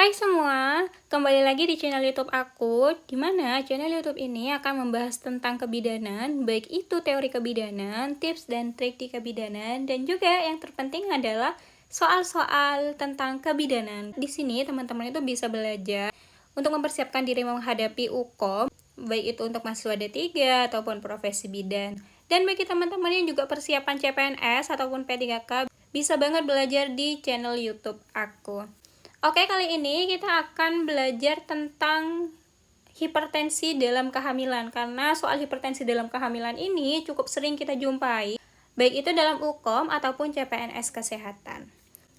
Hai semua, kembali lagi di channel YouTube aku, di mana channel YouTube ini akan membahas tentang kebidanan, baik itu teori kebidanan, tips dan trik di kebidanan, dan juga yang terpenting adalah soal-soal tentang kebidanan. Di sini teman-teman itu bisa belajar untuk mempersiapkan diri menghadapi UKOM, baik itu untuk mahasiswa D3 ataupun profesi bidan. Dan bagi teman-teman yang juga persiapan CPNS ataupun P3K, bisa banget belajar di channel YouTube aku. Oke, kali ini kita akan belajar tentang hipertensi dalam kehamilan, karena soal hipertensi dalam kehamilan ini cukup sering kita jumpai, baik itu dalam UKOM ataupun CPNS kesehatan.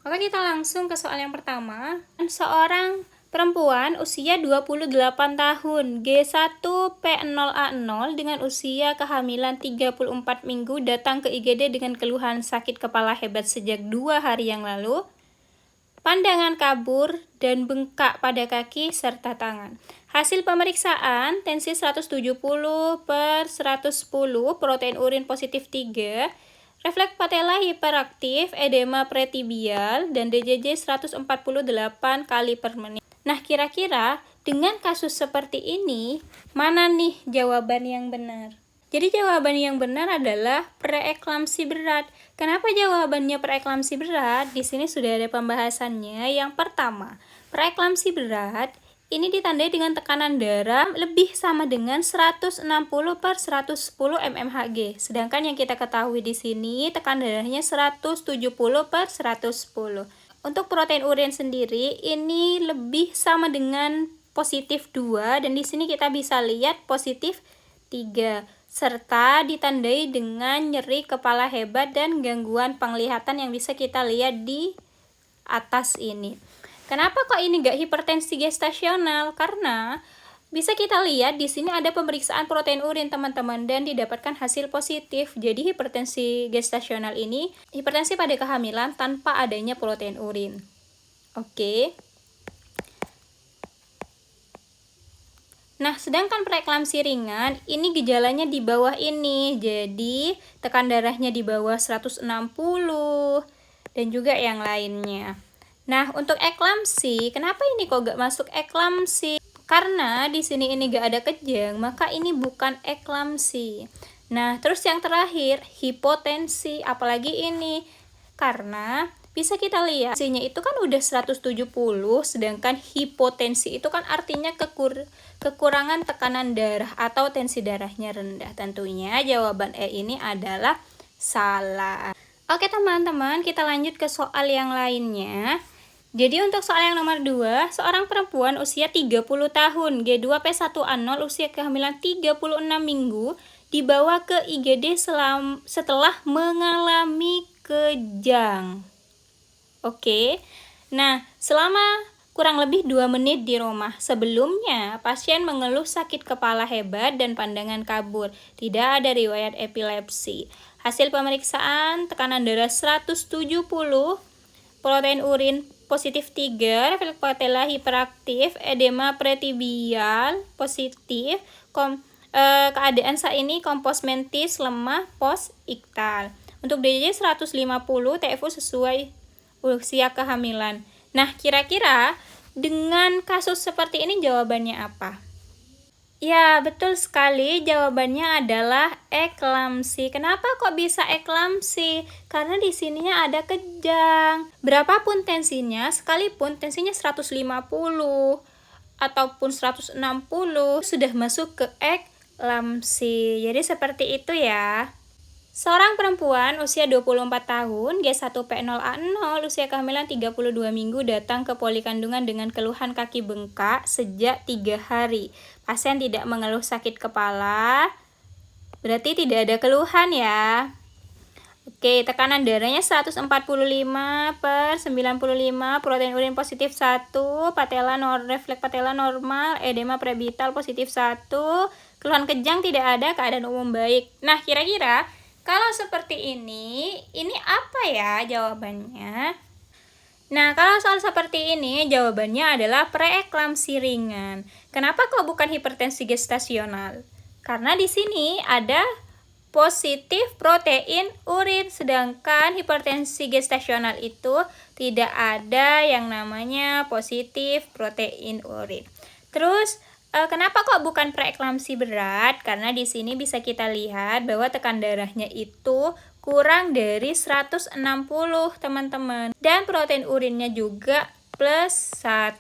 Oke, kita langsung ke soal yang pertama. Seorang perempuan usia 28 tahun, G1P0A0 dengan usia kehamilan 34 minggu datang ke IGD dengan keluhan sakit kepala hebat sejak 2 hari yang lalu, pandangan kabur, dan bengkak pada kaki serta tangan. Hasil pemeriksaan, tensi 170/110, protein urin positif 3, refleks patella hiperaktif, edema pretibial, dan DJJ 148 kali per menit. Nah, kira-kira dengan kasus seperti ini, mana nih jawaban yang benar? Jadi jawaban yang benar adalah preeklamsi berat. Kenapa jawabannya preeklamsi berat? Di sini sudah ada pembahasannya. Yang pertama, preeklamsi berat ini ditandai dengan tekanan darah lebih sama dengan 160/110 mmHg. Sedangkan yang kita ketahui di sini tekanan darahnya 170/110. Untuk protein urin sendiri ini lebih sama dengan positif 2, dan di sini kita bisa lihat positif 3. Serta ditandai dengan nyeri kepala hebat dan gangguan penglihatan yang bisa kita lihat di atas ini. Kenapa kok ini nggak hipertensi gestasional? Karena bisa kita lihat di sini ada pemeriksaan protein urin teman-teman dan didapatkan hasil positif. Jadi hipertensi gestasional ini hipertensi pada kehamilan tanpa adanya protein urin. Oke. Nah, sedangkan preeklamsi ringan, ini gejalanya di bawah ini. Jadi, tekan darahnya di bawah 160 dan juga yang lainnya. Nah, untuk eklamsi, kenapa ini kok gak masuk eklamsi? Karena di sini ini gak ada kejang, maka ini bukan eklamsi. Nah, terus yang terakhir, hipotensi, apalagi ini. Karena bisa kita lihat, tensinya itu kan udah 170, sedangkan hipotensi itu kan artinya kekurangan tekanan darah atau tensi darahnya rendah. Tentunya jawaban E ini adalah salah. Oke teman-teman, kita lanjut ke soal yang lainnya. Jadi untuk soal yang nomor 2, seorang perempuan usia 30 tahun, G2P1A0, usia kehamilan 36 minggu, dibawa ke IGD setelah mengalami kejang. Oke, nah selama kurang lebih 2 menit di rumah. Sebelumnya, pasien mengeluh sakit kepala hebat dan pandangan kabur. Tidak ada riwayat epilepsi. Hasil pemeriksaan, tekanan darah 170, protein urin positif 3, refleks patella hiperaktif, edema pretibial positif, keadaan saat ini kompos mentis lemah post iktal. Untuk DJJ 150, TFU sesuai usia kehamilan. Nah, kira-kira dengan kasus seperti ini jawabannya apa? Ya, betul sekali, jawabannya adalah eklamsi. Kenapa kok bisa eklamsi? Karena di sininya ada kejang. Berapapun tensinya, sekalipun tensinya 150 ataupun 160 sudah masuk ke eklamsi. Jadi seperti itu ya. Seorang perempuan usia 24 tahun, G1P0A0, usia kehamilan 32 minggu datang ke poli kandungan dengan keluhan kaki bengkak sejak 3 hari. Pasien tidak mengeluh sakit kepala, berarti tidak ada keluhan ya. Oke, tekanan darahnya 145/95, protein urin positif 1, refleks patella normal, edema prebital positif 1, keluhan kejang tidak ada, keadaan umum baik. Nah, kira-kira kalau seperti ini apa ya jawabannya? Nah, kalau soal seperti ini, jawabannya adalah preeklamsi ringan. Kenapa kok bukan hipertensi gestasional? Karena di sini ada positif protein urin, sedangkan hipertensi gestasional itu tidak ada yang namanya positif protein urin. Terus kenapa kok bukan preeklamsi berat? Karena di sini bisa kita lihat bahwa tekan darahnya itu kurang dari 160, teman-teman. Dan protein urinnya juga plus 1.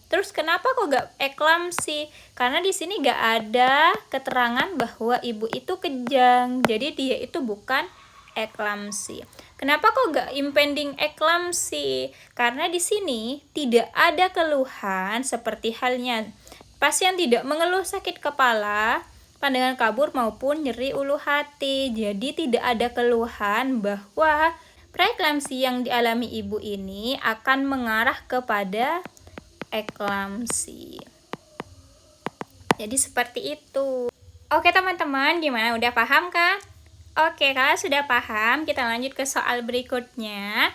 Terus kenapa kok gak eklamsi? Karena di sini gak ada keterangan bahwa ibu itu kejang, jadi dia itu bukan eklamsi. Kenapa kok gak impending eklamsi? Karena di sini tidak ada keluhan seperti halnya pasien tidak mengeluh sakit kepala, pandangan kabur maupun nyeri ulu hati. Jadi tidak ada keluhan bahwa preeklamsi yang dialami ibu ini akan mengarah kepada eklamsi. Jadi seperti itu. Oke teman-teman, gimana? Udah paham kan? Oke, kalau sudah paham, kita lanjut ke soal berikutnya.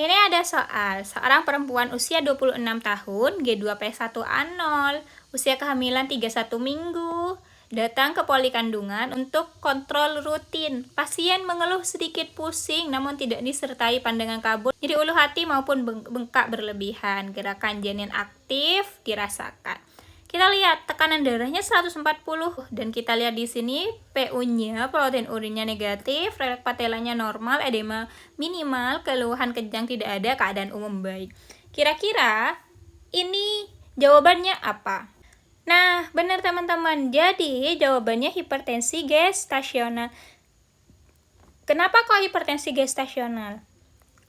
Ini ada soal, seorang perempuan usia 26 tahun, G2P1A0, usia kehamilan 31 minggu, datang ke poli kandungan untuk kontrol rutin. Pasien mengeluh sedikit pusing namun tidak disertai pandangan kabur, nyeri ulu hati maupun bengkak berlebihan. Gerakan janin aktif dirasakan. Kita lihat tekanan darahnya 140 dan kita lihat di sini PU-nya, protein urinnya negatif, refleks patelanya normal, edema minimal, keluhan kejang tidak ada, keadaan umum baik. Kira-kira ini jawabannya apa? Nah, benar teman-teman. Jadi, jawabannya hipertensi gestasional. Kenapa kok hipertensi gestasional?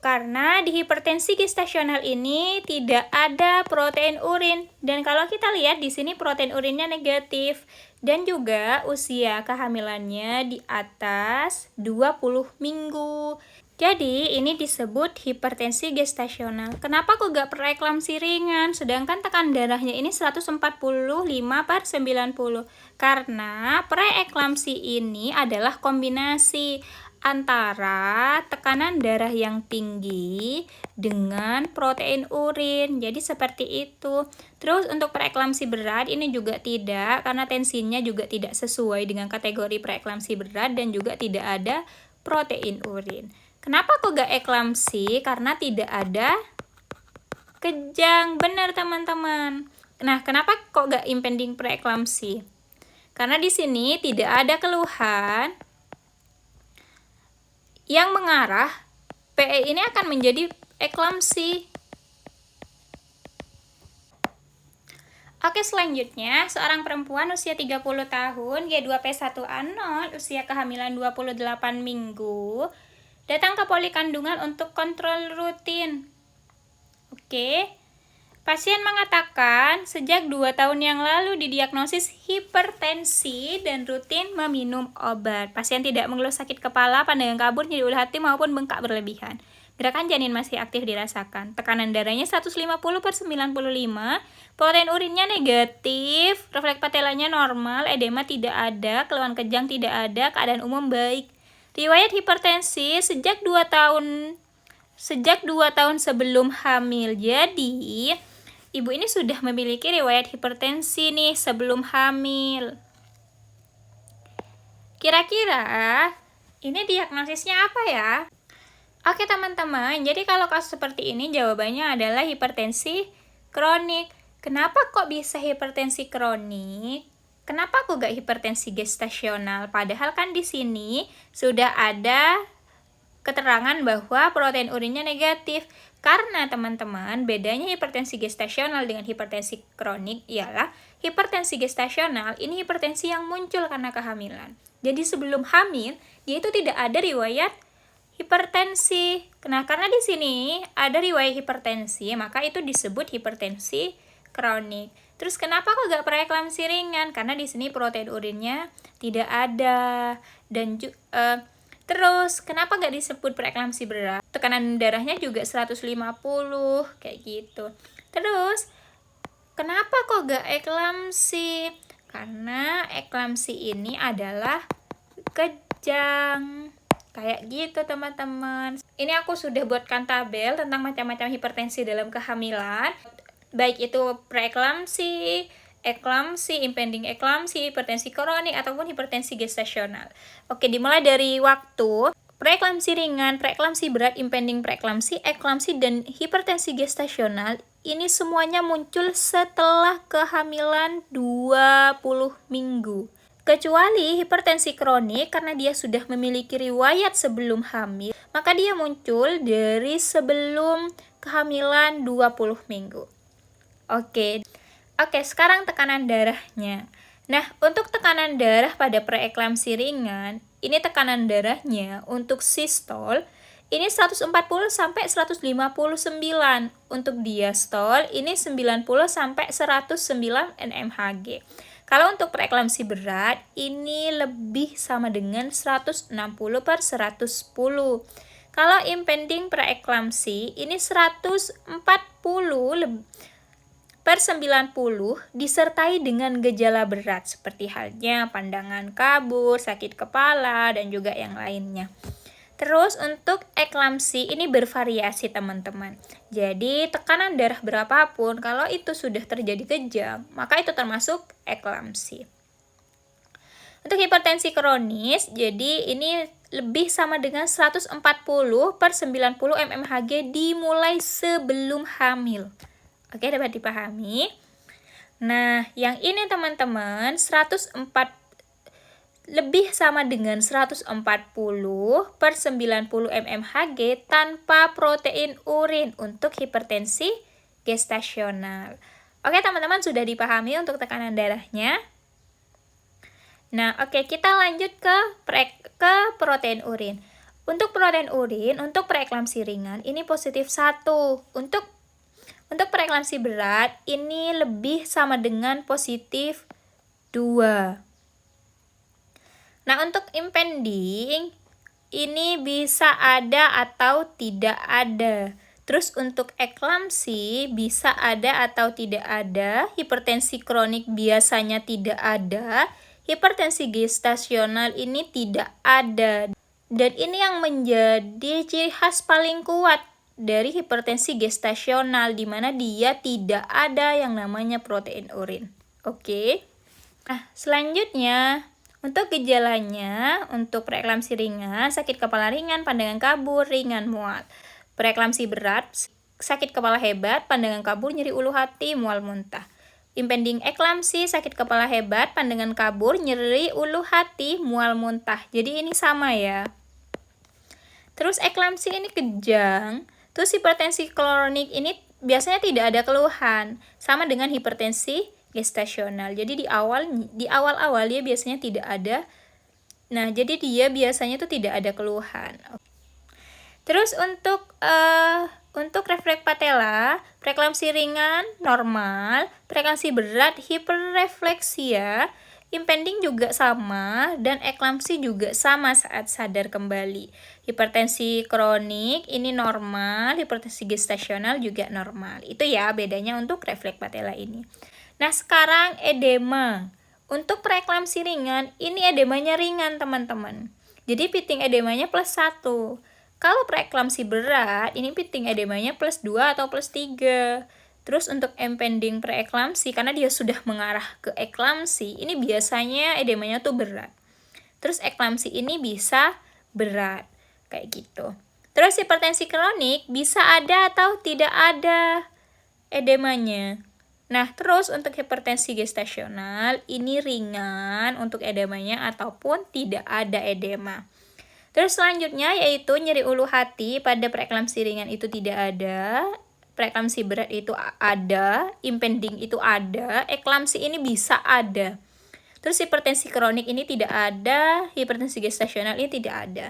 Karena di hipertensi gestasional ini tidak ada protein urin. Dan kalau kita lihat di sini protein urinnya negatif. Dan juga usia kehamilannya di atas 20 minggu. Jadi ini disebut hipertensi gestasional. Kenapa kok gak preeklamsi ringan? Sedangkan tekan darahnya ini 145/90. Karena preeklamsi ini adalah kombinasi antara tekanan darah yang tinggi dengan protein urin. Jadi seperti itu. Terus untuk preeklamsi berat ini juga tidak, karena tensinya juga tidak sesuai dengan kategori preeklamsi berat dan juga tidak ada protein urin. Kenapa kok gak eklamsi? Karena tidak ada kejang. Benar teman-teman. Nah, kenapa kok gak impending preeklamsi? Karena di sini tidak ada keluhan yang mengarah PE ini akan menjadi eklamsi. Oke, selanjutnya seorang perempuan usia 30 tahun, G2P1A0, usia kehamilan 28 minggu, datang ke poli kandungan untuk kontrol rutin. Oke. Pasien mengatakan sejak 2 tahun yang lalu didiagnosis hipertensi dan rutin meminum obat. Pasien tidak mengeluh sakit kepala, pandangan kabur, nyeri ulu hati maupun bengkak berlebihan. Gerakan janin masih aktif dirasakan. Tekanan darahnya 150/95, protein urinnya negatif, refleks patelanya normal, edema tidak ada, keluhan kejang tidak ada, keadaan umum baik. Riwayat hipertensi sejak 2 tahun sebelum hamil. Jadi ibu ini sudah memiliki riwayat hipertensi nih sebelum hamil. Kira-kira ini diagnosisnya apa ya? Oke teman-teman, jadi kalau kasus seperti ini jawabannya adalah hipertensi kronik. Kenapa kok bisa hipertensi kronik? Kenapa kok gak hipertensi gestasional? Padahal kan di sini sudah ada keterangan bahwa protein urinnya negatif. Karena teman-teman, bedanya hipertensi gestasional dengan hipertensi kronik ialah hipertensi gestasional ini hipertensi yang muncul karena kehamilan. Jadi sebelum hamil, dia itu tidak ada riwayat hipertensi. Nah, karena di sini ada riwayat hipertensi, maka itu disebut hipertensi kronik. Terus kenapa kok gak preeklamsi ringan? Karena di sini protein urinnya tidak ada. Dan terus kenapa gak disebut preeklamsi berat? Tekanan darahnya juga 150 kayak gitu. Terus kenapa kok gak eklamsi? Karena eklamsi ini adalah kejang. Kayak gitu teman-teman. Ini aku sudah buatkan tabel tentang macam-macam hipertensi dalam kehamilan. Baik itu preeklamsi eklamsi, impending eklamsi, hipertensi kronik, ataupun hipertensi gestasional. Oke, dimulai dari waktu. Preeklamsi ringan, preeklamsi berat, impending preeklamsi, eklamsi, dan hipertensi gestasional ini semuanya muncul setelah kehamilan 20 minggu. Kecuali hipertensi kronik karena dia sudah memiliki riwayat sebelum hamil, maka dia muncul dari sebelum kehamilan 20 minggu. Oke, sekarang tekanan darahnya. Nah, untuk tekanan darah pada preeklamsi ringan, ini tekanan darahnya untuk sistol ini 140 sampai 159. Untuk diastol ini 90 sampai 109 nmHg. Kalau untuk preeklamsi berat ini lebih sama dengan 160 per 110. Kalau impending preeklamsi ini 140 per 90 disertai dengan gejala berat seperti halnya pandangan kabur, sakit kepala, dan juga yang lainnya. Terus untuk eklamsi ini bervariasi teman-teman. Jadi tekanan darah berapapun kalau itu sudah terjadi kejang, maka itu termasuk eklamsi. Untuk hipertensi kronis, jadi ini lebih sama dengan 140 per 90 mmHg dimulai sebelum hamil. Oke, dapat dipahami. Nah, yang ini teman-teman, 104 lebih sama dengan 140 per 90 mmHg tanpa protein urin untuk hipertensi gestasional. Oke, teman-teman sudah dipahami untuk tekanan darahnya. Nah, oke, kita lanjut ke protein urin. Untuk protein urin, untuk preeklamsi ringan, ini positif 1. Untuk preeklamsi berat, ini lebih sama dengan positif 2. Nah, untuk impending, ini bisa ada atau tidak ada. Terus untuk eklamsi, bisa ada atau tidak ada. Hipertensi kronik biasanya tidak ada. Hipertensi gestasional ini tidak ada. Dan ini yang menjadi ciri khas paling kuat dari hipertensi gestasional, di mana dia tidak ada yang namanya protein urin. Oke. Nah, selanjutnya untuk gejalanya, untuk preeklamsi ringan, sakit kepala ringan, pandangan kabur, ringan mual. Preeklamsi berat, sakit kepala hebat, pandangan kabur, nyeri ulu hati, mual muntah. Impending eklamsi, sakit kepala hebat, pandangan kabur, nyeri ulu hati, mual muntah. Jadi ini sama ya. Terus eklamsi ini kejang. Terus hipertensi kronik ini biasanya tidak ada keluhan, sama dengan hipertensi gestasional. Jadi di awal-awal dia biasanya tidak ada. Nah, jadi dia biasanya tuh tidak ada keluhan. Terus untuk refleks patella, preeklamsi ringan normal, preeklamsi berat hiperrefleksia, impending juga sama, dan eklamsi juga sama saat sadar kembali. Hipertensi kronik ini normal, hipertensi gestasional juga normal. Itu ya bedanya untuk refleks patella ini. Nah, sekarang edema. Untuk preeklamsi ringan, ini edemanya ringan teman-teman. Jadi pitting edemanya plus 1. Kalau preeklamsi berat, ini pitting edemanya plus 2 atau plus 3. Terus untuk impending preeklamsi, karena dia sudah mengarah ke eklamsi, ini biasanya edemanya tuh berat. Terus eklamsi ini bisa berat, kayak gitu. Terus hipertensi kronik bisa ada atau tidak ada edemanya. Nah, terus untuk hipertensi gestasional, ini ringan untuk edemanya ataupun tidak ada edema. Terus selanjutnya yaitu nyeri ulu hati pada preeklamsi ringan itu tidak ada. Preeklamsi berat itu ada, impending itu ada, eklamsi ini bisa ada. Terus hipertensi kronik ini tidak ada, hipertensi gestasional ini tidak ada.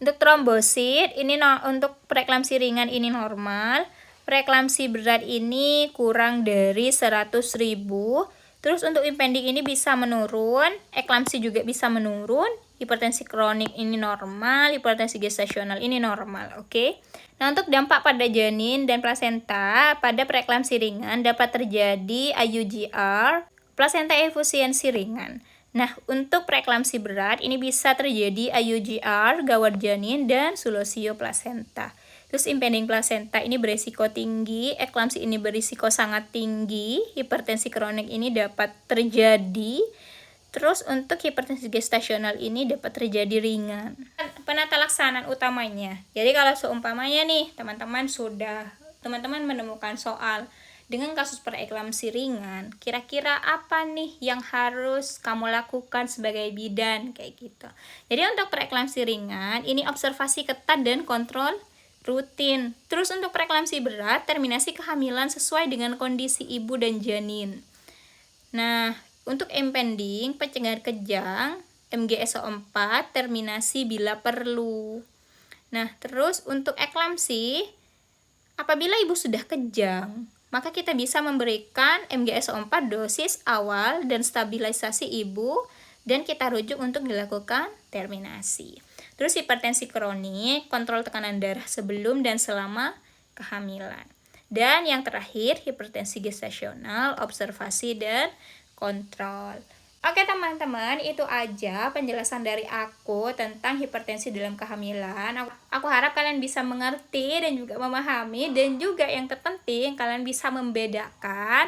Untuk trombosit, ini untuk preeklamsi ringan ini normal, preeklamsi berat ini kurang dari 100.000. Terus untuk impending ini bisa menurun, eklamsi juga bisa menurun, hipertensi kronik ini normal, hipertensi gestasional ini normal, oke? Nah, untuk dampak pada janin dan plasenta pada preeklamsi ringan dapat terjadi IUGR, plasenta efusiensi ringan. Nah, untuk preeklamsi berat ini bisa terjadi IUGR, gawat janin, dan sulosio plasenta. Terus impending placenta ini berisiko tinggi, eklamsi ini berisiko sangat tinggi, hipertensi kronik ini dapat terjadi. Terus untuk hipertensi gestasional ini dapat terjadi ringan. Penata laksanaan utamanya. Jadi kalau seumpamanya nih, teman-teman menemukan soal dengan kasus preeklamsi ringan, kira-kira apa nih yang harus kamu lakukan sebagai bidan kayak gitu. Jadi untuk preeklamsi ringan, ini observasi ketat dan kontrol rutin. Terus untuk preeklamsi berat, terminasi kehamilan sesuai dengan kondisi ibu dan janin. Nah, untuk impending, pencegahan kejang, MGSO4, terminasi bila perlu. Nah, terus untuk eklamsi, apabila ibu sudah kejang, maka kita bisa memberikan MGSO4 dosis awal dan stabilisasi ibu, dan kita rujuk untuk dilakukan terminasi. Terus hipertensi kronik, kontrol tekanan darah sebelum dan selama kehamilan. Dan yang terakhir, hipertensi gestasional, observasi dan kontrol. Oke teman-teman, itu aja penjelasan dari aku tentang hipertensi dalam kehamilan. Aku harap kalian bisa mengerti dan juga memahami, dan juga yang terpenting kalian bisa membedakan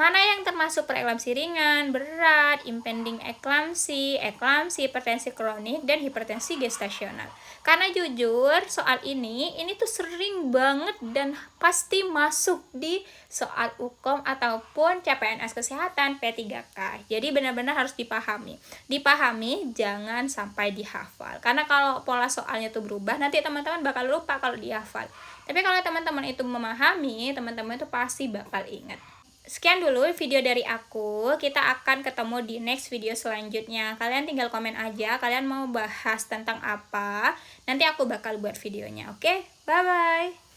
mana yang termasuk preeklamsi ringan, berat, impending eklamsi, hipertensi kronik, dan hipertensi gestasional. Karena jujur, soal ini tuh sering banget dan pasti masuk di soal UKOM ataupun CPNS Kesehatan P3K. Jadi benar-benar harus dipahami. Jangan sampai dihafal. Karena kalau pola soalnya tuh berubah, nanti teman-teman bakal lupa kalau dihafal. Tapi kalau teman-teman itu memahami, teman-teman itu pasti bakal ingat. Sekian dulu video dari aku, kita akan ketemu di next video selanjutnya. Kalian tinggal komen aja, kalian mau bahas tentang apa, nanti aku bakal buat videonya, oke? Bye-bye!